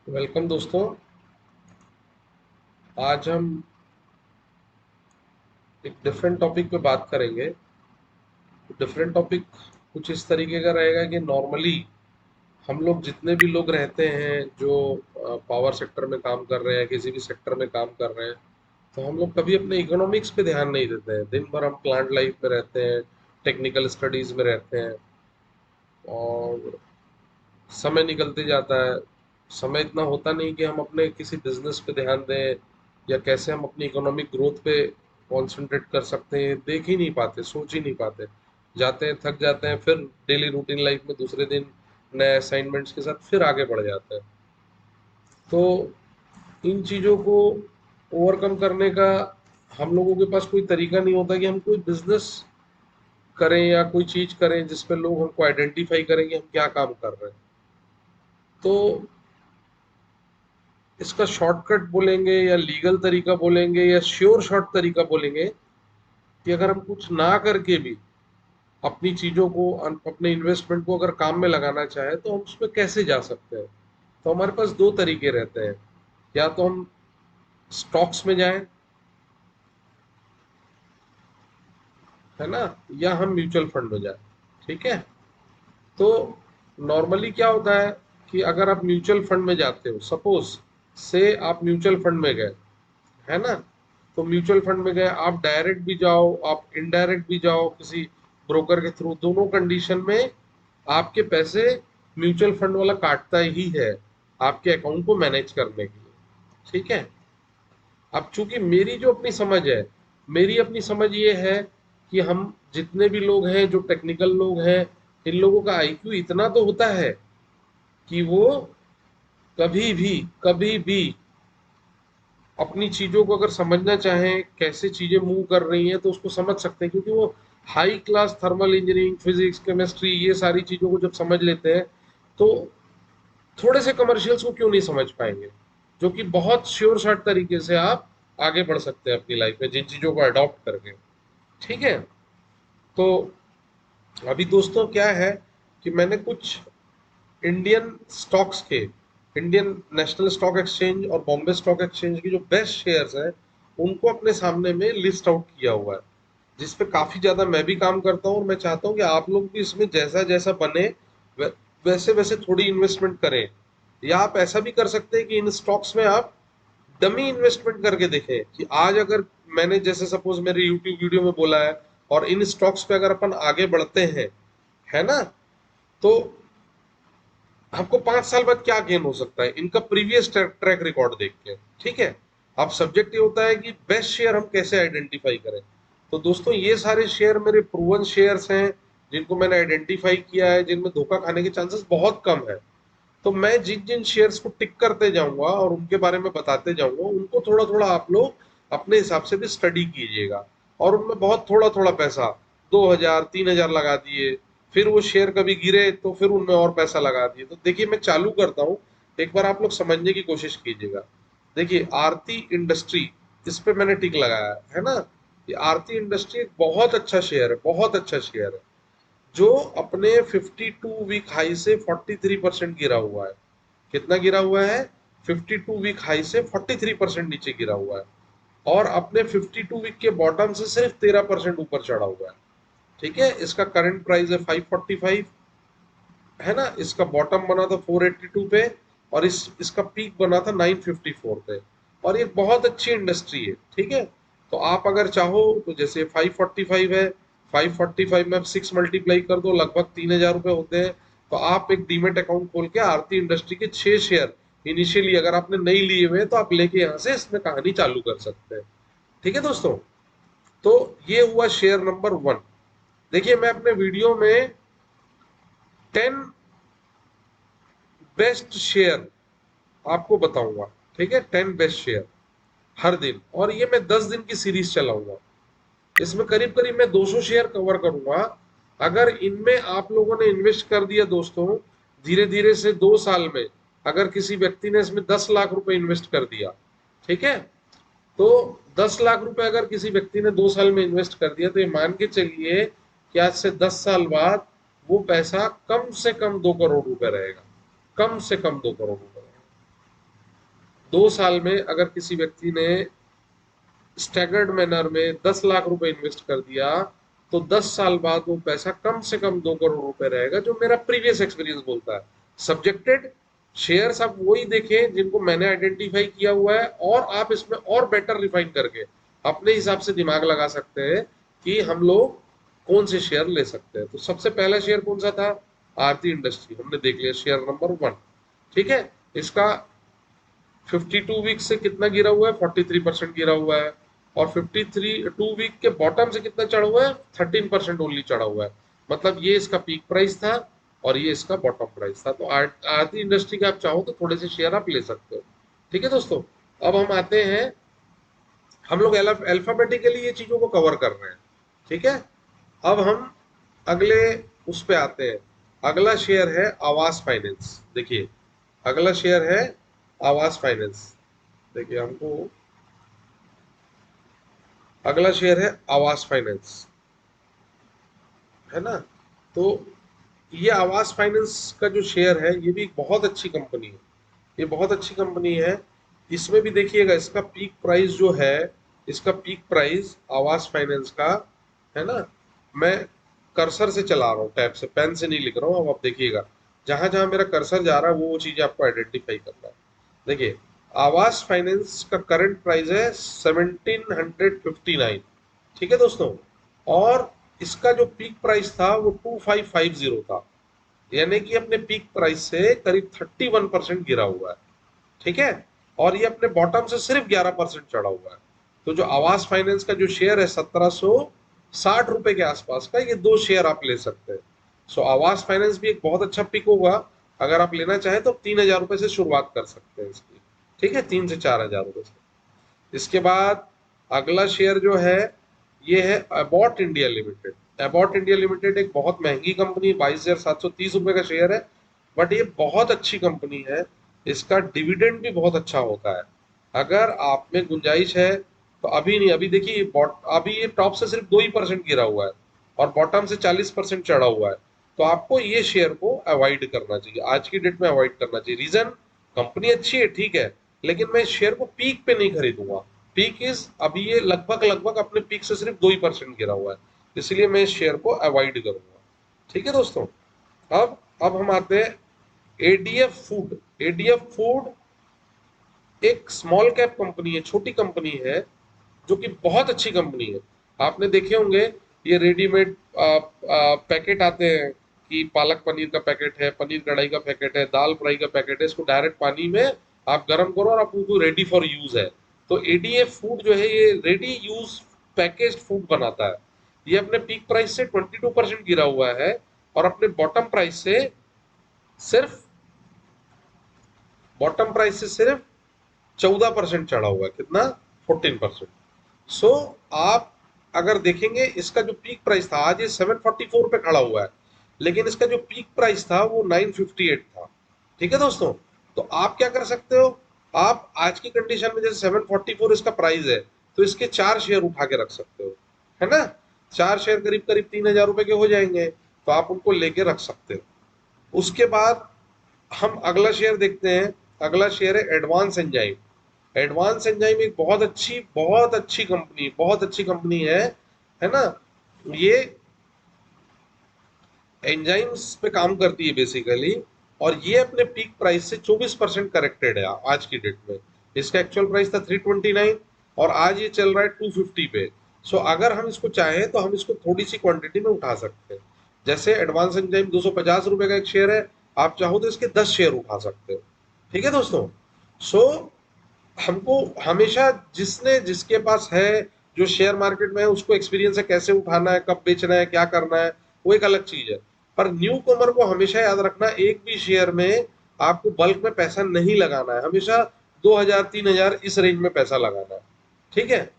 Welcome दोस्तों। आज हम एक डिफरेंट टॉपिक पे बात करेंगे। डिफरेंट टॉपिक कुछ इस तरीके का रहेगा कि नॉर्मली हम लोग जितने भी लोग रहते हैं जो पावर सेक्टर में काम कर रहे हैं, किसी भी सेक्टर में काम कर रहे हैं, तो हम लोग कभी अपने इकोनॉमिक्स पे ध्यान नहीं देते हैं। दिन भर हम प्लांट लाइफ में रहते हैं, टेक्निकल स्टडीज में रहते हैं और समय निकलते जाता है। समय इतना होता नहीं कि हम अपने किसी बिजनेस पे ध्यान दें या कैसे हम अपनी इकोनॉमिक ग्रोथ पे कंसंट्रेट कर सकते हैं, देख ही नहीं पाते, सोच ही नहीं पाते। जाते हैं, थक जाते हैं, फिर डेली रूटीन लाइफ में दूसरे दिन नए असाइनमेंट्स के साथ फिर आगे बढ़ जाते हैं। तो इन चीज़ों को ओवरकम करने का हम लोगों के पास कोई तरीका नहीं होता कि हम कोई बिजनेस करें या कोई चीज करें जिस पे लोग हमको आइडेंटिफाई करें कि हम क्या काम कर रहे हैं। तो इसका शॉर्टकट बोलेंगे या लीगल तरीका बोलेंगे या श्योर शॉर्ट तरीका बोलेंगे कि अगर हम कुछ ना करके भी अपनी चीजों को, अपने इन्वेस्टमेंट को अगर काम में लगाना चाहे तो हम उसमें कैसे जा सकते हैं। तो हमारे पास दो तरीके रहते हैं। या तो हम स्टॉक्स में जाएं, है ना, या हम म्यूचुअल फंड में जाएं। ठीक है। तो नॉर्मली क्या होता है कि अगर आप म्यूचुअल फंड में जाते हो, सपोज से आप म्यूचुअल फंड में गए, है ना, तो म्यूचुअल फंड में गए, आप डायरेक्ट भी जाओ, आप इनडायरेक्ट भी जाओ किसी ब्रोकर के थ्रू, दोनों कंडीशन में आपके पैसे म्यूचुअल फंड वाला काटता ही है आपके अकाउंट को मैनेज करने के लिए। ठीक है। अब चूंकि मेरी जो अपनी समझ है, मेरी अपनी समझ ये है कि हम जितने भी लोग हैं जो टेक्निकल लोग हैं, इन लोगों का आईक्यू इतना तो होता है कि वो कभी भी अपनी चीजों को अगर समझना चाहें कैसे चीजें मूव कर रही हैं तो उसको समझ सकते हैं, क्योंकि वो high class thermal engineering, physics, chemistry, ये सारी चीजों को जब समझ लेते हैं तो थोड़े से कमर्शियल्स को क्यों नहीं समझ पाएंगे, जो कि बहुत श्योर शॉर्ट तरीके से आप आगे बढ़ सकते हैं अपनी लाइफ में जिन चीजों को अडॉप्ट करके। ठीक है। तो अभी दोस्तों क्या है कि मैंने कुछ इंडियन स्टॉक्स के, इंडियन नेशनल स्टॉक एक्सचेंज और बॉम्बे स्टॉक एक्सचेंज की जो बेस्ट शेयर्स हैं उनको अपने सामने में लिस्ट आउट किया हुआ है, जिस पे काफी ज्यादा मैं भी काम करता हूँ और मैं चाहता हूँ कि आप लोग भी इसमें जैसा जैसा बने वैसे वैसे थोड़ी इन्वेस्टमेंट करें। या आप ऐसा भी कर सकते हैं कि इन स्टॉक्स में आप डमी इन्वेस्टमेंट करके देखें कि आज अगर मैंने जैसे सपोज मेरे यूट्यूब वीडियो में बोला है और इन स्टॉक्स पे अगर अपन आगे बढ़ते हैं, है ना, तो आपको 5 साल बाद क्या गेन हो सकता है इनका प्रीवियस ट्रैक रिकॉर्ड देख के। ठीक है। अब सब्जेक्ट ये होता है कि बेस्ट शेयर हम कैसे आइडेंटिफाई करें। तो दोस्तों ये सारे शेयर मेरे प्रूवन शेयर्स हैं जिनको मैंने आइडेंटिफाई किया है, जिनमें धोखा खाने के चांसेस बहुत कम है। तो मैं जिन जिन शेयर्स को टिक करते जाऊंगा और उनके बारे में बताते जाऊंगा, उनको थोड़ा थोड़ा आप लोग अपने हिसाब से भी स्टडी कीजिएगा। और उनमें बहुत थोड़ा थोड़ा पैसा, 2,000 3,000 लगा दिए, फिर वो शेयर कभी गिरे तो फिर उनमें और पैसा लगा दिए। तो देखिए मैं चालू करता हूँ, एक बार आप लोग समझने की कोशिश कीजिएगा। देखिए आरती इंडस्ट्री, इस पे मैंने टिक लगाया है ना। ये आरती इंडस्ट्री एक बहुत अच्छा शेयर है, बहुत अच्छा शेयर है, जो अपने 52 वीक हाई से 43% गिरा हुआ है। कितना गिरा हुआ है? 52 वीक हाई से 43% नीचे गिरा हुआ है। और अपने 52 वीक के बॉटम से सिर्फ 13% ऊपर चढ़ा हुआ है। ठीक है। इसका करंट प्राइस है 545, है ना। इसका बॉटम बना था 482 पे और इसका पीक बना था 954 पे। और ये बहुत अच्छी इंडस्ट्री है। ठीक है। तो आप अगर चाहो तो जैसे 545 है, 545 में 6 मल्टीप्लाई कर दो, लगभग 3,000 रुपए होते हैं। तो आप एक डीमेट अकाउंट खोल के आरती इंडस्ट्री के 6 शेयर इनिशियली अगर आपने नहीं लिए हुए तो आप लेके यहाँ से इसमें कहानी चालू कर सकते हैं। ठीक है दोस्तों। तो ये हुआ शेयर नंबर 1। देखिए मैं अपने वीडियो में 10 बेस्ट शेयर आपको बताऊंगा। ठीक है। 10 बेस्ट शेयर हर दिन, और ये मैं 10 दिन की सीरीज चलाऊंगा। इसमें करीब करीब मैं 200 शेयर कवर करूंगा। अगर इनमें आप लोगों ने इन्वेस्ट कर दिया दोस्तों, धीरे धीरे से 2 साल में, अगर किसी व्यक्ति ने इसमें 10 लाख रुपए इन्वेस्ट कर दिया, ठीक है, तो 10 लाख रुपए अगर किसी व्यक्ति ने 2 साल में इन्वेस्ट कर दिया, तो ये मान के चलिए कि आज से 10 साल बाद वो पैसा कम से कम 2 करोड़ रुपए रहेगा। कम से कम 2 करोड़ रुपए रहेगा। 2 साल में अगर किसी व्यक्ति ने स्टैगर्ड मैनर में 10 लाख रुपए इन्वेस्ट कर दिया, तो 10 साल बाद वो पैसा कम से कम 2 करोड़ रुपए रहेगा, जो मेरा प्रीवियस एक्सपीरियंस बोलता है। सब्जेक्टेड शेयर्स आप वही देखें जिनको मैंने आइडेंटिफाई किया हुआ है, और आप इसमें और बेटर रिफाइन करके अपने हिसाब से दिमाग लगा सकते हैं कि हम लोग कौन से शेयर ले सकते हैं। तो सबसे पहला शेयर कौन सा था? आरती इंडस्ट्री, हमने देख लिया शेयर नंबर 1। ठीक है, इसका 52 वीक से कितना गिरा हुआ है? 43% गिरा हुआ है। और 52 वीक के बॉटम से कितना चढ़ा हुआ है? 13% ओनली चढ़ा हुआ है। मतलब ये इसका पीक प्राइस था और ये इसका बॉटम प्राइस था। तो आरती इंडस्ट्री का आप चाहो तो थोड़े से शेयर आप ले सकते हो। ठीक है दोस्तों, अब हम आते हैं, हम लोग अल्फाबेटिकली ये चीजों को कवर कर रहे हैं। ठीक है, अब हम अगले उस पे आते हैं। अगला शेयर है आवास फाइनेंस। देखिए, अगला शेयर है आवास फाइनेंस। देखिए, हमको अगला शेयर है आवास फाइनेंस, है ना। तो ये आवास फाइनेंस का जो शेयर है, ये भी एक बहुत अच्छी कंपनी है। ये बहुत अच्छी कंपनी है। इसमें भी देखिएगा, इसका पीक प्राइस जो है, इसका पीक प्राइस आवास फाइनेंस का, है ना, मैं कर्सर से चला रहा हूँ, टैब से, पेन से नहीं लिख रहा हूँ। अब आप देखिएगा, जहां जहां मेरा कर्सर जा रहा है वो चीजें आपको आइडेंटिफाई करना है। देखिए, आवास फाइनेंस का करंट प्राइस है 1759। ठीक है दोस्तों, और इसका जो पीक प्राइस था वो 2550 था, यानी कि अपने पीक प्राइस से करीब 31% गिरा हुआ है। ठीक है, और ये अपने बॉटम से सिर्फ 11% चढ़ा हुआ है। तो जो आवास फाइनेंस का जो शेयर है 1760 रुपए के आसपास का, ये 2 शेयर आप ले सकते हैं। सो आवास फाइनेंस भी एक बहुत अच्छा पिक होगा। अगर आप लेना चाहें तो 3000 रुपए से शुरुआत कर सकते हैं इसकी। ठीक है, 3 से 4000 रुपए से। इसके बाद अगला शेयर जो है, ये है Abbott India Limited. Abbott India Limited एक बहुत महंगी कंपनी, 22,730 रुपए का शेयर है, बट ये बहुत अच्छी कंपनी है। इसका डिविडेंड भी बहुत अच्छा होता है। अगर आप में गुंजाइश है तो अभी नहीं, अभी देखिए, अभी ये टॉप से सिर्फ 2% गिरा हुआ है और बॉटम से 40% चढ़ा हुआ है। तो आपको ये शेयर को अवॉइड करना चाहिए, आज की डेट में अवॉइड करना चाहिए। रीजन, कंपनी अच्छी है, ठीक है, लेकिन मैं इस शेयर को पीक पे नहीं खरीदूंगा। पीक इज, अभी ये लगभग लगभग अपने पीक से सिर्फ 2% गिरा हुआ है, इसलिए मैं इस शेयर को अवॉइड करूंगा। ठीक है दोस्तों, अब हम आते हैं एडीएफ फूड। एडीएफ फूड एक स्मॉल कैप कंपनी है, छोटी कंपनी है, जो कि बहुत अच्छी कंपनी है। आपने देखे होंगे, ये रेडीमेड पैकेट आते हैं कि पालक पनीर का पैकेट है, पनीर कढ़ाई का पैकेट है, दाल फ्राई का पैकेट है, इसको डायरेक्ट पानी में आप गर्म करो और आपको रेडी फॉर यूज है। तो एडीएफ फूड जो है, ये रेडी यूज पैकेज्ड फूड बनाता है। ये अपने पीक प्राइस से 22% गिरा हुआ है और अपने बॉटम प्राइस से सिर्फ 14% चढ़ा हुआ है। कितना? 14%। सो आप अगर देखेंगे, इसका जो पीक प्राइस था, आज ये 744 पे खड़ा हुआ है, लेकिन इसका जो पीक प्राइस था वो 958 था। ठीक है दोस्तों, तो आप क्या कर सकते हो, आप आज की कंडीशन में जैसे 744 इसका प्राइस है, तो इसके 4 शेयर उठा के रख सकते हो, है ना। 4 शेयर करीब करीब 3000 रुपए के हो जाएंगे, तो आप उनको लेके रख सकते हो। उसके बाद हम अगला शेयर देखते हैं। अगला शेयर है एडवांस एंजाइम। एडवांस एंजाइम एक बहुत अच्छी कंपनी है ना। ये एंजाइम्स पे काम करती है बेसिकली, और ये अपने पीक प्राइस से 24% करेक्टेड है आज की डेट में। इसका एक्चुअल प्राइस था 329 और आज ये चल रहा है 250 पे। सो अगर हम इसको चाहें तो हम इसको थोड़ी सी क्वांटिटी में उठा सकते हैं। जैसे एडवांस एंजाइम 250 रुपए का एक शेयर है, आप चाहो तो इसके 10 शेयर उठा सकते हो। ठीक है दोस्तों, सो हमको हमेशा, जिसने जिसके पास है, जो शेयर मार्केट में है, उसको एक्सपीरियंस है कैसे उठाना है, कब बेचना है, क्या करना है, वो एक अलग चीज है। पर न्यू कमर को हमेशा याद रखना, एक भी शेयर में आपको बल्क में पैसा नहीं लगाना है। हमेशा 2000 3000 इस रेंज में पैसा लगाना है। ठीक है,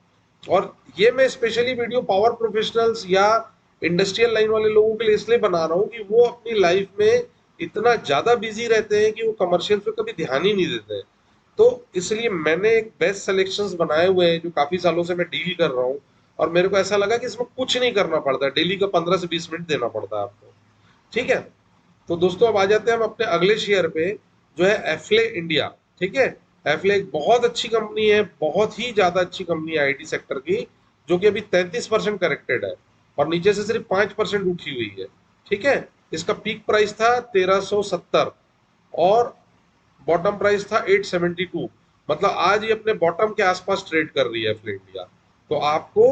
और ये मैं स्पेशली वीडियो पावर प्रोफेशनल्स या इंडस्ट्रियल लाइन वाले लोगों के लिए इसलिए बना रहा हूँ कि वो अपनी लाइफ में इतना ज्यादा बिजी रहते हैं कि वो कमर्शियल पे कभी ध्यान ही नहीं देते हैं। तो इसलिए मैंने एक बेस्ट सिलेक्शंस बनाए हुए हैं जो काफी सालों से मैं डील कर रहा हूँ, और मेरे को ऐसा लगा कि इसमें कुछ नहीं करना पड़ता है, डेली का 15 से 20 मिनट देना पड़ता है आपको। ठीक है, तो दोस्तों अब आ जाते हैं हम अपने अगले शेयर पे, जो है एफले इंडिया। ठीक है, एफले एक बहुत अच्छी कंपनी है, बहुत ही ज्यादा अच्छी कंपनी है आईटी सेक्टर की, जो कि अभी 33% करेक्टेड है और नीचे से सिर्फ 5% उठी हुई है। ठीक है, इसका पीक प्राइस था 1370 और बॉटम प्राइस था 872। मतलब आज ये अपने बॉटम के आसपास ट्रेड कर रही है एफले इंडिया। तो आपको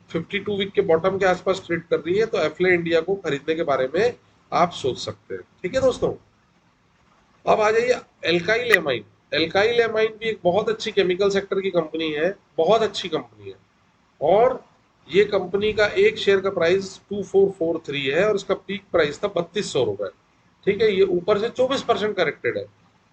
52 वीक के बॉटम के आसपास ट्रेड कर रही है, तो एफले इंडिया को खरीदने के बारे में आप सोच सकते हैं। ठीक है दोस्तों, अब आ जाइए एल्काइल एमाइन। एल्काइल एमाइन भी एक बहुत अच्छी केमिकल सेक्टर की कंपनी है, बहुत अच्छी कंपनी है। और ये कंपनी का एक शेयर का प्राइस 2443 है और इसका पीक प्राइस था 3200 रुपए। ठीक है, ये ऊपर से 24% करेक्टेड है।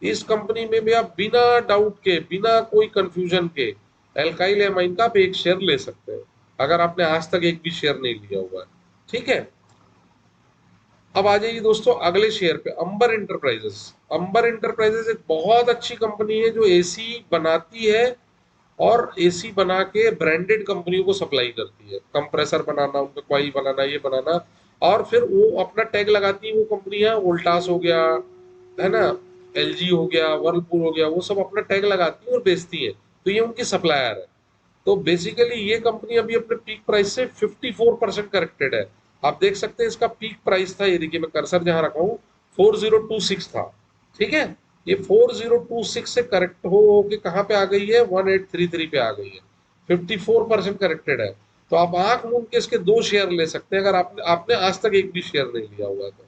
इस कंपनी में भी आप बिना डाउट के, बिना कोई कंफ्यूजन के एल्काइल एमाइन का आप एक शेयर ले सकते हैं, अगर आपने आज तक एक भी शेयर नहीं लिया हुआ है। ठीक है, अब आ जाइए दोस्तों अगले शेयर पे, अंबर इंटरप्राइजेस। अंबर इंटरप्राइजेस एक बहुत अच्छी कंपनी है जो एसी बनाती है और एसी बना के ब्रांडेड कंपनियों को सप्लाई करती है, कंप्रेसर बनाना, उनका कॉइल बनाना, ये बनाना, और फिर वो अपना टैग लगाती है वो कंपनियां, वोल्टास हो गया, है ना, एलजी हो गया, वर्लपूल हो गया, वो सब अपना टैग लगाती है और बेचती है। तो ये उनकी सप्लायर है। तो बेसिकली ये कंपनी अभी अपने पीक प्राइस से 54% करेक्टेड है। आप देख सकते हैं इसका पीक प्राइस था, ये देखिए मैं कर्सर जहां रखा हूँ, 4026 था। ठीक है, ये 4026 से करेक्ट हो के कहाँ पे आ गई है, 1833 पे आ गई है। 54% करेक्टेड है। तो आप आंख मूंद के इसके दो शेयर ले सकते हैं, अगर आपने आपने आज तक एक भी शेयर नहीं लिया हुआ है तो।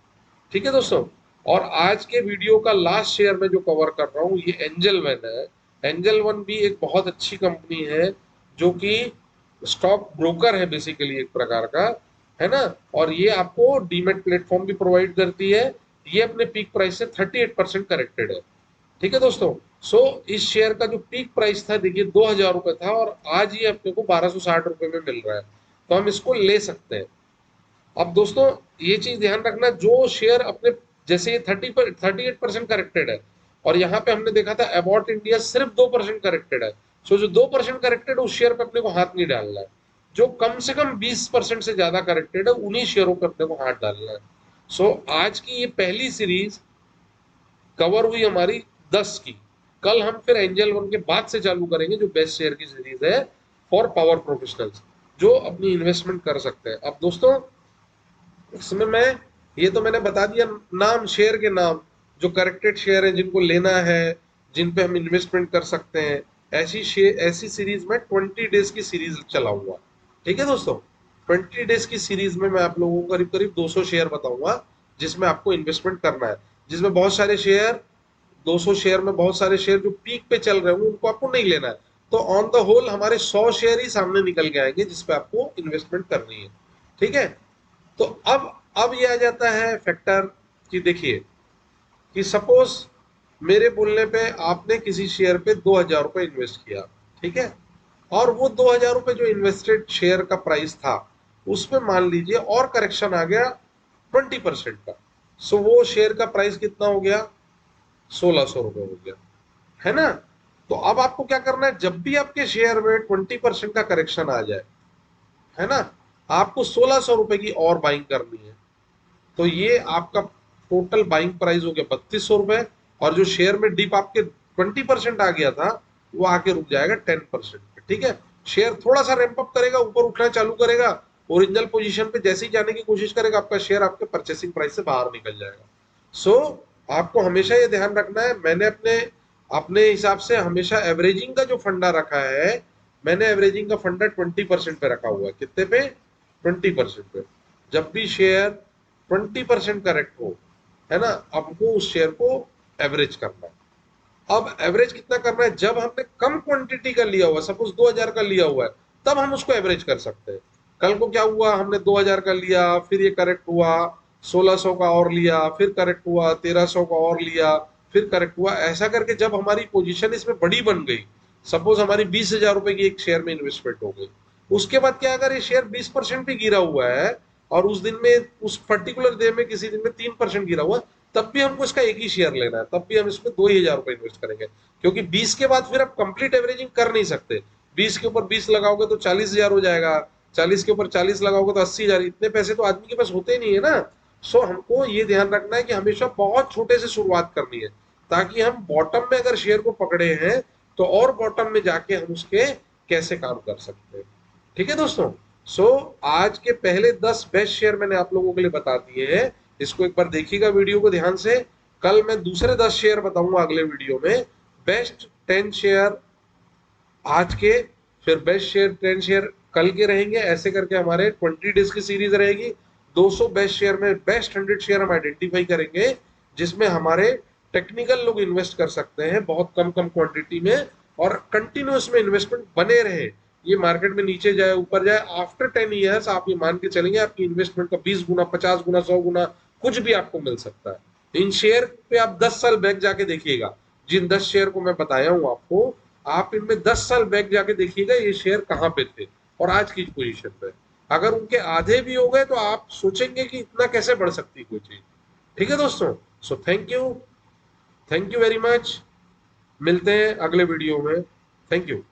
ठीक है दोस्तों, और आज के वीडियो का लास्ट शेयर मैं जो कवर कर रहा हूँ ये एंजल वन है। एंजल वन भी एक बहुत अच्छी कंपनी है, जो कि स्टॉक ब्रोकर है बेसिकली एक प्रकार का, है ना, और ये आपको डीमेट प्लेटफॉर्म भी प्रोवाइड करती है। ये अपने पीक प्राइस से 38% करेक्टेड है। ठीक है दोस्तों, सो इस शेयर का जो पीक प्राइस था देखिए 2000 रुपए था और आज ये अपने को 1260 रुपए में मिल रहा है, तो हम इसको ले सकते हैं। अब दोस्तों ये चीज ध्यान रखना, जो शेयर अपने, जैसे ये 38% करेक्टेड है और यहाँ पे हमने देखा था अबाउट इंडिया सिर्फ 2% करेक्टेड है। सो जो 2% करेक्टेड है उस शेयर पे अपने को हाथ नहीं डालना है। जो कम से कम 20% से ज्यादा करेक्टेड है उन्हीं शेयरों पे अपने को हाथ डालना है। सो आज की ये पहली सीरीज कवर हुई हमारी 10 की। कल हम फिर एंजल वन के बाद से चालू करेंगे जो बेस्ट शेयर की सीरीज है फॉर पावर प्रोफेशनल्स, जो अपनी इन्वेस्टमेंट कर सकते हैं। अब दोस्तों इसमें मैं, ये तो मैंने बता दिया नाम, शेयर के नाम, जो करेक्टेड शेयर है जिनको लेना है, जिन पे हम इन्वेस्टमेंट कर सकते हैं। ऐसी शेयर, ऐसी सीरीज में 20 डेज की सीरीज चलाऊंगा। ठीक है दोस्तों, 20 डेज की सीरीज में मैं आप लोगों को करीब करीब 200 शेयर बताऊंगा जिसमें आपको इन्वेस्टमेंट करना है। जिसमें बहुत सारे शेयर, 200 शेयर में बहुत सारे शेयर जो पीक पे चल रहे होंगे उनको आपको नहीं लेना है। तो ऑन द होल हमारे 100 शेयर ही सामने निकल के आएंगे जिसपे आपको इन्वेस्टमेंट करनी है। ठीक है, तो अब ये आ जाता है फैक्टर कि देखिए कि सपोज मेरे बोलने पे आपने किसी शेयर पे 2000 रुपए इन्वेस्ट किया। ठीक है, और वो 2000 रुपए जो इन्वेस्टेड शेयर का प्राइस था उसमें मान लीजिए और करेक्शन आ गया 20% का। सो वो शेयर का प्राइस कितना हो गया, 1600 रुपए हो गया, है ना। तो अब आपको क्या करना है, जब भी आपके शेयर में 20% का करेक्शन आ जाए, है ना, आपको 1600 रुपए की और बाइंग करनी है। तो ये आपका टोटल बाइंग प्राइस हो गया 3200 रुपए, और जो शेयर में डिप आपके 20% आ गया था वो आके रुक जाएगा 10% पे। ठीक है, शेयर थोड़ा सा रैंप अप करेगा, ऊपर उठना चालू करेगा, ओरिजिनल पोजीशन पे जैसे ही जाने की कोशिश करेगा आपका शेयर आपके परचेसिंग प्राइस से बाहर निकल जाएगा। सो आपको हमेशा ये ध्यान रखना है, मैंने अपने अपने हिसाब से हमेशा एवरेजिंग का जो फंडा रखा है, मैंने एवरेजिंग का फंडा 20% पे रखा हुआ है। कितने पे, 20% पे। जब भी शेयर 20% करेक्ट हो, है ना, हमको उस शेयर को एवरेज करना है। अब एवरेज कितना करना है, जब हमने कम क्वांटिटी का लिया हुआ, सपोज 2000 का लिया हुआ है, तब हम उसको एवरेज कर सकते हैं। कल को क्या हुआ, हमने 2000 का लिया, फिर ये करेक्ट हुआ, 1600 का और लिया, फिर करेक्ट हुआ, 1300 का और लिया, फिर करेक्ट हुआ, ऐसा करके जब हमारी पोजीशन इसमें बड़ी बन गई, सपोज हमारी 20,000 रुपए की एक शेयर में इन्वेस्टमेंट हो गई, उसके बाद क्या, अगर ये शेयर 20% भी गिरा हुआ है और उस दिन में, उस पर्टिकुलर डे में, किसी दिन में 3% गिरा हुआ, तब भी हमको इसका एक ही शेयर लेना है, तब भी हम इसमें 2,000 रुपए इन्वेस्ट करेंगे। क्योंकि 20 के बाद फिर आप कंप्लीट एवरेजिंग कर नहीं सकते। 20 के ऊपर 20 लगाओगे तो 40,000 हो जाएगा, 40 के ऊपर 40 लगाओगे तो 80,000। इतने पैसे तो आदमी के पास होते ही नहीं है ना। सो हमको ये ध्यान रखना है कि हमेशा बहुत छोटे से शुरुआत करनी है, ताकि हम बॉटम में अगर शेयर को पकड़े हैं तो और बॉटम में जाके हम उसके कैसे काम कर सकते हैं। ठीक है दोस्तों। सो आज के पहले 10 बेस्ट शेयर मैंने आप लोगों के लिए बता दिए हैं। इसको एक बार देखिएगा वीडियो को ध्यान से। कल मैं दूसरे 10 शेयर बताऊंगा अगले वीडियो में। बेस्ट 10 शेयर आज के, फिर बेस्ट शेयर 10 शेयर कल के रहेंगे। ऐसे करके हमारे 20 डेज की सीरीज रहेगी। 200 बेस्ट शेयर में बेस्ट 100 शेयर हम आइडेंटिफाई करेंगे, जिसमें हमारे टेक्निकल लोग इन्वेस्ट कर सकते हैं बहुत कम कम क्वांटिटी में, और कंटिन्यूस में इन्वेस्टमेंट बने रहे। ये मार्केट में नीचे जाए ऊपर जाए, आफ्टर 10 ईयर्स आप ये मान के चलेंगे आपकी इन्वेस्टमेंट का 20 गुना 50 गुना 100 गुना कुछ भी आपको मिल सकता है। इन शेयर पे आप 10 साल बैक जाके देखिएगा। जिन 10 शेयर को मैं बताया हूं आपको, आप इनमें 10 साल बैक जाके देखिएगा ये शेयर कहां पे थे और आज की पोजीशन पे। अगर उनके आधे भी हो गए तो आप सोचेंगे कि इतना कैसे बढ़ सकती कोई चीज। ठीक है दोस्तों। So thank you very much. मिलते हैं अगले वीडियो में। Thank you.